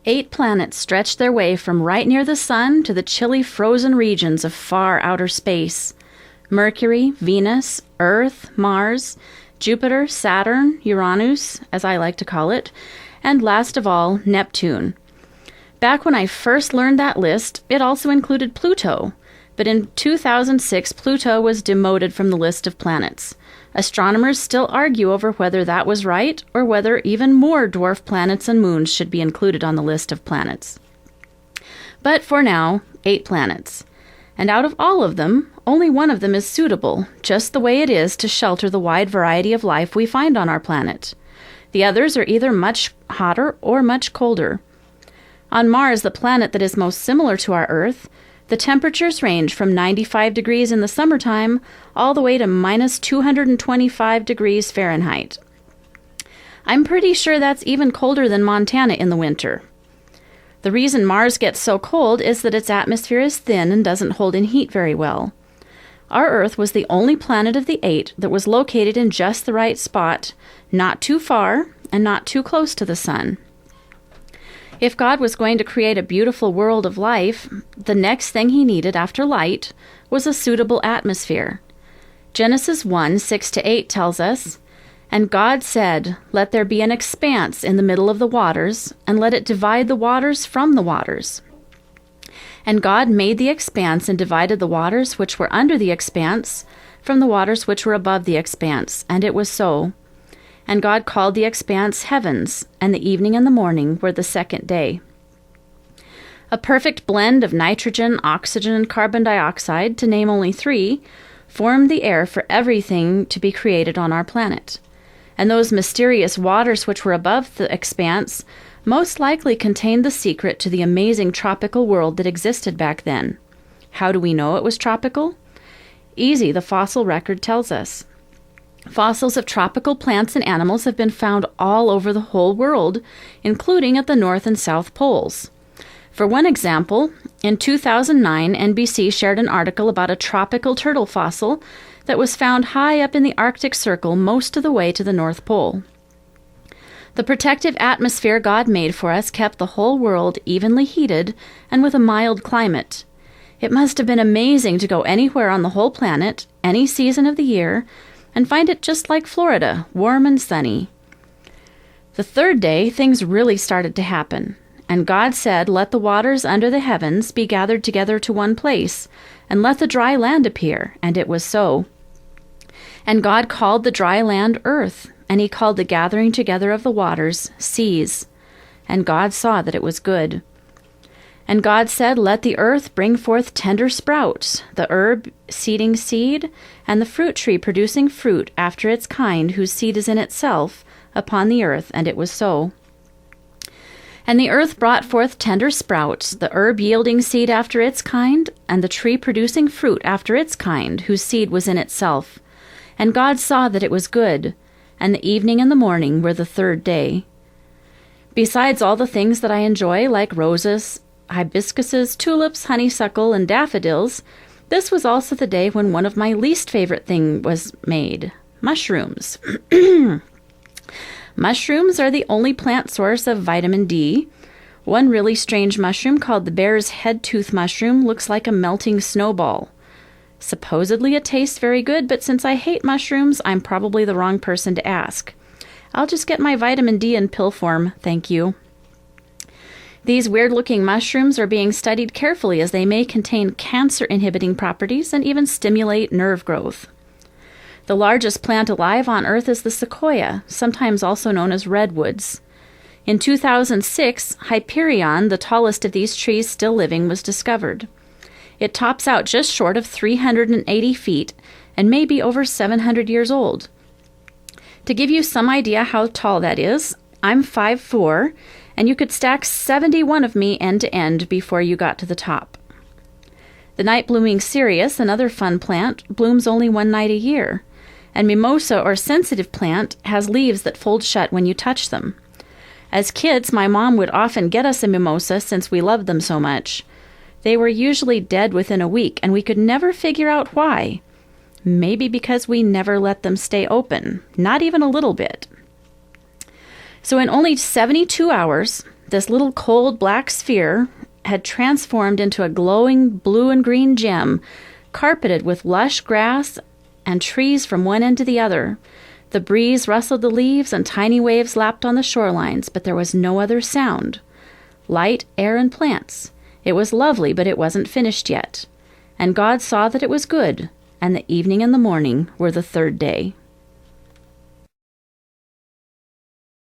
8 planets stretched their way from right near the sun to the chilly frozen regions of far outer space. Mercury, Venus, Earth, Mars, Jupiter, Saturn, Uranus, as I like to call it, and last of all, Neptune. Back when I first learned that list, it also included Pluto, but in 2006, Pluto was demoted from the list of planets. Astronomers still argue over whether that was right or whether even more dwarf planets and moons should be included on the list of planets. But for now, 8 planets. And out of all of them, only one of them is suitable, just the way it is to shelter the wide variety of life we find on our planet. The others are either much hotter or much colder. On Mars, the planet that is most similar to our Earth, the temperatures range from 95 degrees in the summertime all the way to minus 225 degrees Fahrenheit. I'm pretty sure that's even colder than Montana in the winter. The reason Mars gets so cold is that its atmosphere is thin and doesn't hold in heat very well. Our Earth was the only planet of the 8 that was located in just the right spot, not too far and not too close to the sun. If God was going to create a beautiful world of life, the next thing he needed after light was a suitable atmosphere. Genesis 1:6-8 tells us, "And God said, Let there be an expanse in the middle of the waters, and let it divide the waters from the waters. And God made the expanse and divided the waters which were under the expanse from the waters which were above the expanse, and it was so. And God called the expanse heavens, and the evening and the morning were the second day." A perfect blend of nitrogen, oxygen, and carbon dioxide, to name only 3, formed the air for everything to be created on our planet. And those mysterious waters which were above the expanse most likely contained the secret to the amazing tropical world that existed back then. How do we know it was tropical? Easy, the fossil record tells us. Fossils of tropical plants and animals have been found all over the whole world, including at the North and South Poles. For one example, in 2009, NBC shared an article about a tropical turtle fossil that was found high up in the Arctic Circle most of the way to the North Pole. The protective atmosphere God made for us kept the whole world evenly heated and with a mild climate. It must have been amazing to go anywhere on the whole planet, any season of the year, and find it just like Florida, warm and sunny. The third day, things really started to happen. And God said, "Let the waters under the heavens be gathered together to one place, and let the dry land appear." And it was so. And God called the dry land earth, and he called the gathering together of the waters seas. And God saw that it was good. And God said, "Let the earth bring forth tender sprouts, the herb seeding seed, and the fruit tree producing fruit after its kind, whose seed is in itself, upon the earth." And it was so. And the earth brought forth tender sprouts, the herb yielding seed after its kind, and the tree producing fruit after its kind, whose seed was in itself. And God saw that it was good, and the evening and the morning were the third day. Besides all the things that I enjoy, like roses, hibiscuses, tulips, honeysuckle, and daffodils, this was also the day when one of my least favorite things was made: mushrooms. Mushrooms are the only plant source of vitamin D. One really strange mushroom called the bear's head tooth mushroom looks like a melting snowball. Supposedly it tastes very good, but since I hate mushrooms, I'm probably the wrong person to ask. I'll just get my vitamin D in pill form, thank you. These weird-looking mushrooms are being studied carefully as they may contain cancer-inhibiting properties and even stimulate nerve growth. The largest plant alive on Earth is the sequoia, sometimes also known as redwoods. In 2006, Hyperion, the tallest of these trees still living, was discovered. It tops out just short of 380 feet and may be over 700 years old. To give you some idea how tall that is, I'm 5'4", and you could stack 71 of me end to end before you got to the top. The night-blooming cereus, another fun plant, blooms only one night a year, and mimosa, or sensitive plant, has leaves that fold shut when you touch them. As kids, my mom would often get us a mimosa since we loved them so much. They were usually dead within a week, and we could never figure out why. Maybe because we never let them stay open, not even a little bit. So in only 72 hours, This little cold black sphere had transformed into a glowing blue and green gem, carpeted with lush grass and trees from one end to the other. The breeze rustled the leaves and tiny waves lapped on the shorelines, but there was no other sound. Light, air, and plants. It was lovely, but it wasn't finished yet. And God saw that it was good, and the evening and the morning were the third day.